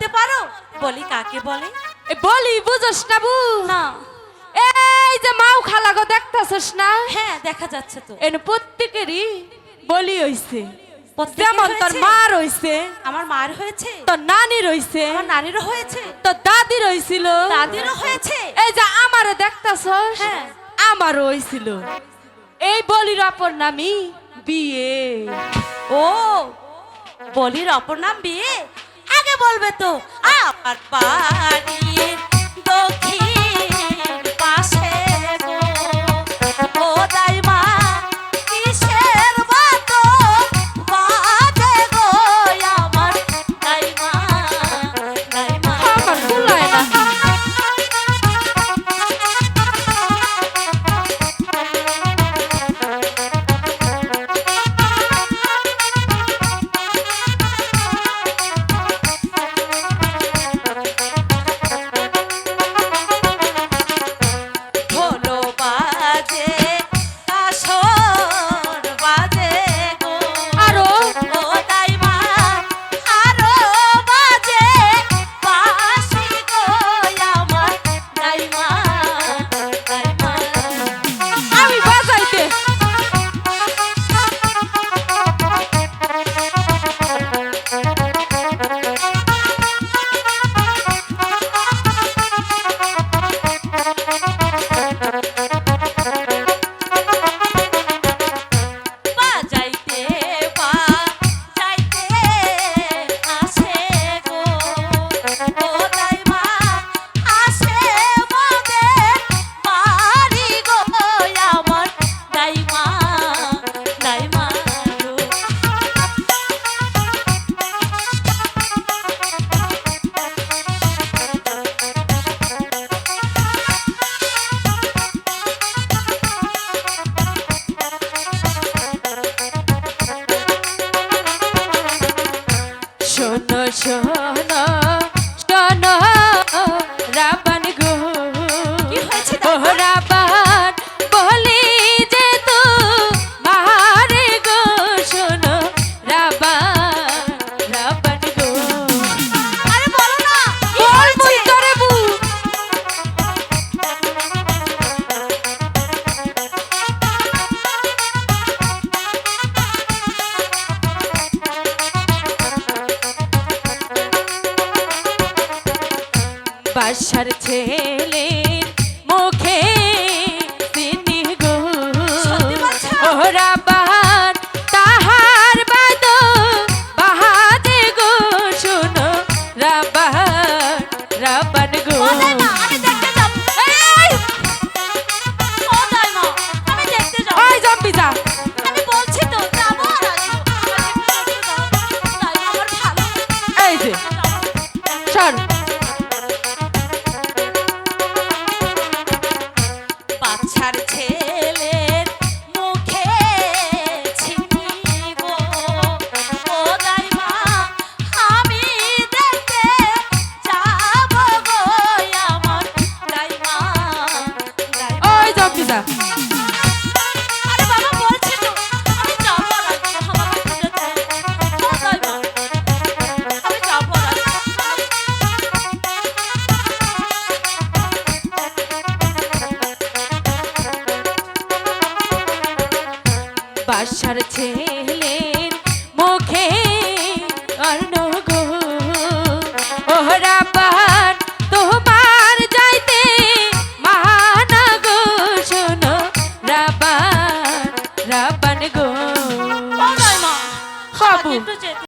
বলতে পারো বলি কাকে বলে? বলি বুঝছ না বু? না। এই যে মাও খালাগো দেখতাছস না? হ্যাঁ দেখা যাচ্ছে তো। এনে প্রত্যেকেরই বলি হইছে। প্রত্যেকের যেমন তোর হয়েছে? মার হইছে, আমার মার হয়েছে, তোর নানির হইছে, আমার নানিরও হয়েছে, তোর দাদির হইছিল, দাদিরও হয়েছে। এই যে আমারে দেখতাছস, হ্যাঁ। আমারও হইছিল। এই বলির অপর নামই বিয়ে। ও বলির অপর নাম বিয়ে? আগে বলবে তো আমার বাড়ির দক্ষিণ পাশে গো, ও দাইমা কিসের বাতো বাজে গো আমার দাইমা, দাইমা। আমার ভুলায় না। ঢোলো বাজে কাসর বাজে গো, আরো ও দাইমা আরো বাজে বাঁশি গো আমার দাইমা, দাইমা। আমি বাজাইতে বাজাইতে বাজাইতে আসে গো, ও দাইমা আসে মোদের বাড়ি গো আমার দাইমা, দাইমা গো। শোনো শোনো শোনো রাবান গো, কি হয়েছে ও দাইমা? রাবান বলি যে তু মারে গো, শোনো রাবান রাবান গো। আরে বলো না কি বল হয়েছে? মুই করে বু। বাসার ছেলের মুখে চিনি গো, সত্যি বলছো? ও রাবান তাহার বাদ বাহাদে গো, শোনো রাবান রাবান গো। ও দাইমা আমি দেখতে যাব। এই ও দাইমা আমি দেখতে যাব। ওই জম্বি যা। আমি বলছি তো যাবো আর আসবো। আমাকে একটু দেখতে দাও। দাইমা আমার ভালো এই যে সর। বাচ্চার ছেলের মুখে ছিনিব, ও দাইমা আমি দেখতে যাব গো আমার দাইমা, দাইমা। ওই জম্বি যা। আরে বাবা বলছি তো আমি যাব আর আসবো। আমাকে একটু যেতে দাও। ও দাইমা আমি যাব আর আসবো। বাসার ছেলের মুখে অর্ণ গো, ও রাবান তোমার যাইতে মানা গো, শোনো রাবান রাবান গো। ও দাইমা বাবু একটু যেতে